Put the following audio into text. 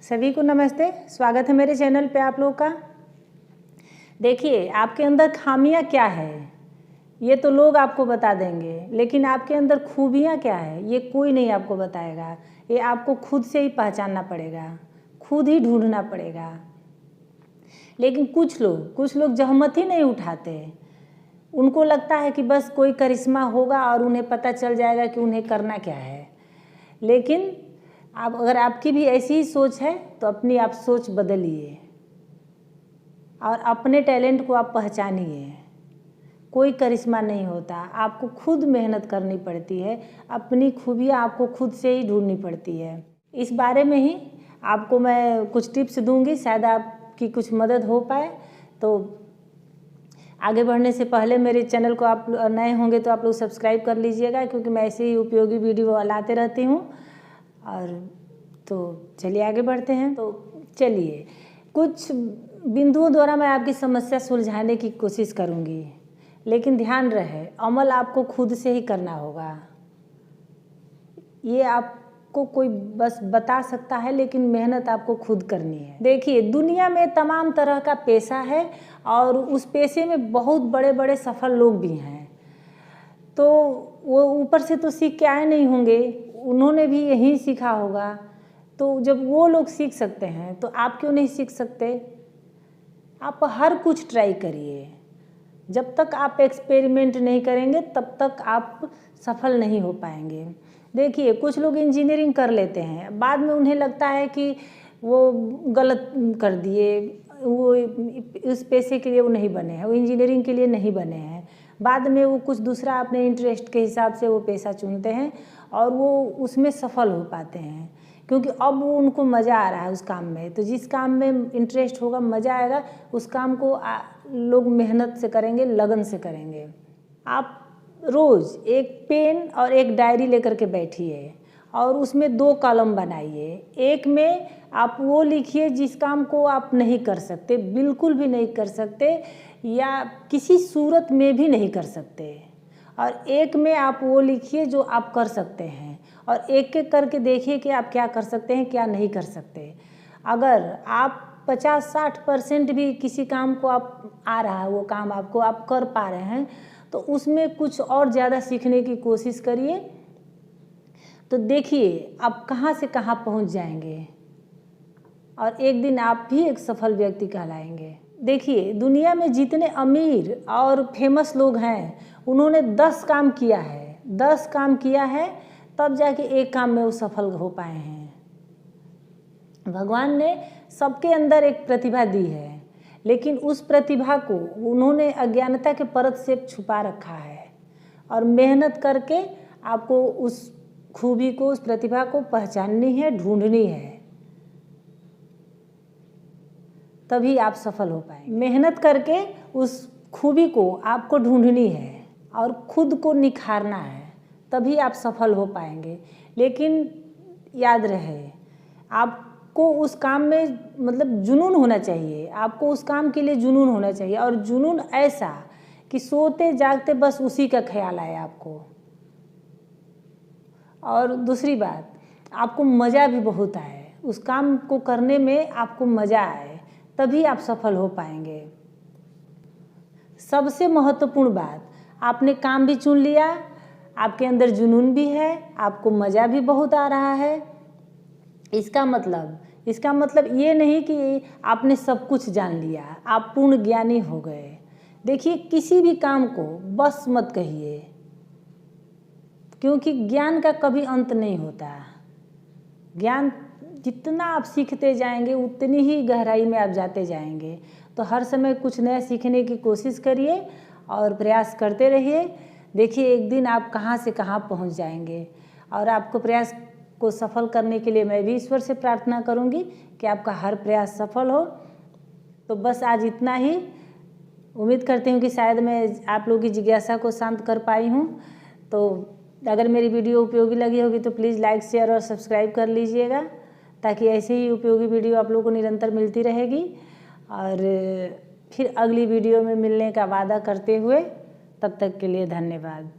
सभी को नमस्ते, स्वागत है मेरे चैनल पे आप लोग का। देखिए, आपके अंदर खामियां क्या है ये तो लोग आपको बता देंगे, लेकिन आपके अंदर खूबियां क्या है ये कोई नहीं आपको बताएगा। ये आपको खुद से ही पहचानना पड़ेगा, खुद ही ढूंढना पड़ेगा। लेकिन कुछ लोग जहमत ही नहीं उठाते। उनको लगता है कि बस कोई करिश्मा होगा और उन्हें पता चल जाएगा कि उन्हें करना क्या है। लेकिन आप अगर आपकी भी ऐसी ही सोच है तो अपनी आप सोच बदलिए और अपने टैलेंट को आप पहचानिए। कोई करिश्मा नहीं होता, आपको खुद मेहनत करनी पड़ती है, अपनी खूबियाँ आपको खुद से ही ढूंढनी पड़ती है। इस बारे में ही आपको मैं कुछ टिप्स दूंगी, शायद आपकी कुछ मदद हो पाए। तो आगे बढ़ने से पहले मेरे चैनल को आप नए होंगे तो आप लोग सब्सक्राइब कर लीजिएगा, क्योंकि मैं ऐसे ही उपयोगी वीडियो लाते रहती हूँ। और तो चलिए आगे बढ़ते हैं। तो चलिए कुछ बिंदुओं द्वारा मैं आपकी समस्या सुलझाने की कोशिश करूँगी, लेकिन ध्यान रहे अमल आपको खुद से ही करना होगा। ये आपको कोई बस बता सकता है, लेकिन मेहनत आपको खुद करनी है। देखिए, दुनिया में तमाम तरह का पेशा है और उस पेशे में बहुत बड़े बड़े सफल लोग भी हैं। तो वो ऊपर से तो सीख के आए नहीं होंगे, उन्होंने भी यही सीखा होगा। तो जब वो लोग सीख सकते हैं तो आप क्यों नहीं सीख सकते? आप हर कुछ ट्राई करिए। जब तक आप एक्सपेरिमेंट नहीं करेंगे तब तक आप सफल नहीं हो पाएंगे। देखिए, कुछ लोग इंजीनियरिंग कर लेते हैं, बाद में उन्हें लगता है कि वो गलत कर दिए, वो उस पेशे के लिए वो नहीं बने हैं, वो इंजीनियरिंग के लिए नहीं बने हैं। बाद में वो कुछ दूसरा अपने इंटरेस्ट के हिसाब से वो पेशा चुनते हैं और वो उसमें सफल हो पाते हैं, क्योंकि अब वो उनको मज़ा आ रहा है उस काम में। तो जिस काम में इंटरेस्ट होगा, मज़ा आएगा, उस काम को लोग मेहनत से करेंगे, लगन से करेंगे। आप रोज़ एक पेन और एक डायरी लेकर के बैठिए और उसमें 2 कॉलम बनाइए। एक में आप वो लिखिए जिस काम को आप नहीं कर सकते, बिल्कुल भी नहीं कर सकते या किसी सूरत में भी नहीं कर सकते, और एक में आप वो लिखिए जो आप कर सकते हैं। और एक एक करके देखिए कि आप क्या कर सकते हैं, क्या नहीं कर सकते। अगर आप 50-60% भी किसी काम को आप आ रहा है, वो काम आपको आप कर पा रहे हैं, तो उसमें कुछ और ज़्यादा सीखने की कोशिश करिए। तो देखिए आप कहाँ से कहाँ पहुँच जाएंगे और एक दिन आप भी एक सफल व्यक्ति कहलाएंगे। देखिए, दुनिया में जितने अमीर और फेमस लोग हैं, उन्होंने 10 काम किया है, 10 काम किया है, तब जाके एक काम में वो सफल हो पाए हैं। भगवान ने सबके अंदर एक प्रतिभा दी है, लेकिन उस प्रतिभा को उन्होंने अज्ञानता के परत से छुपा रखा है। और मेहनत करके आपको उस खूबी को, उस प्रतिभा को पहचाननी है, ढूंढनी है, तभी आप सफल हो पाएंगे। मेहनत करके उस खूबी को आपको ढूंढनी है और खुद को निखारना है, तभी आप सफल हो पाएंगे। लेकिन याद रहे, आपको उस काम में मतलब जुनून होना चाहिए, आपको उस काम के लिए जुनून होना चाहिए, और जुनून ऐसा कि सोते जागते बस उसी का ख्याल आए आपको। और दूसरी बात, आपको मज़ा भी बहुत आए, उस काम को करने में आपको मज़ा आए, तभी आप सफल हो पाएंगे। सबसे महत्वपूर्ण बात, आपने काम भी चुन लिया, आपके अंदर जुनून भी है, आपको मज़ा भी बहुत आ रहा है। इसका मतलब ये नहीं कि आपने सब कुछ जान लिया, आप पूर्ण ज्ञानी हो गए। देखिए, किसी भी काम को बस मत कहिए, क्योंकि ज्ञान का कभी अंत नहीं होता। ज्ञान जितना आप सीखते जाएंगे उतनी ही गहराई में आप जाते जाएंगे। तो हर समय कुछ नया सीखने की कोशिश करिए और प्रयास करते रहिए। देखिए, एक दिन आप कहाँ से कहाँ पहुँच जाएंगे। और आपको प्रयास को सफल करने के लिए मैं भी ईश्वर से प्रार्थना करूँगी कि आपका हर प्रयास सफल हो। तो बस आज इतना ही। उम्मीद करती हूँ कि शायद मैं आप लोगों की जिज्ञासा को शांत कर पाई हूँ। तो अगर मेरी वीडियो उपयोगी लगी होगी तो प्लीज़ लाइक, शेयर और सब्सक्राइब कर लीजिएगा, ताकि ऐसे ही उपयोगी वीडियो आप लोगों को निरंतर मिलती रहेगी। और फिर अगली वीडियो में मिलने का वादा करते हुए, तब तक के लिए धन्यवाद।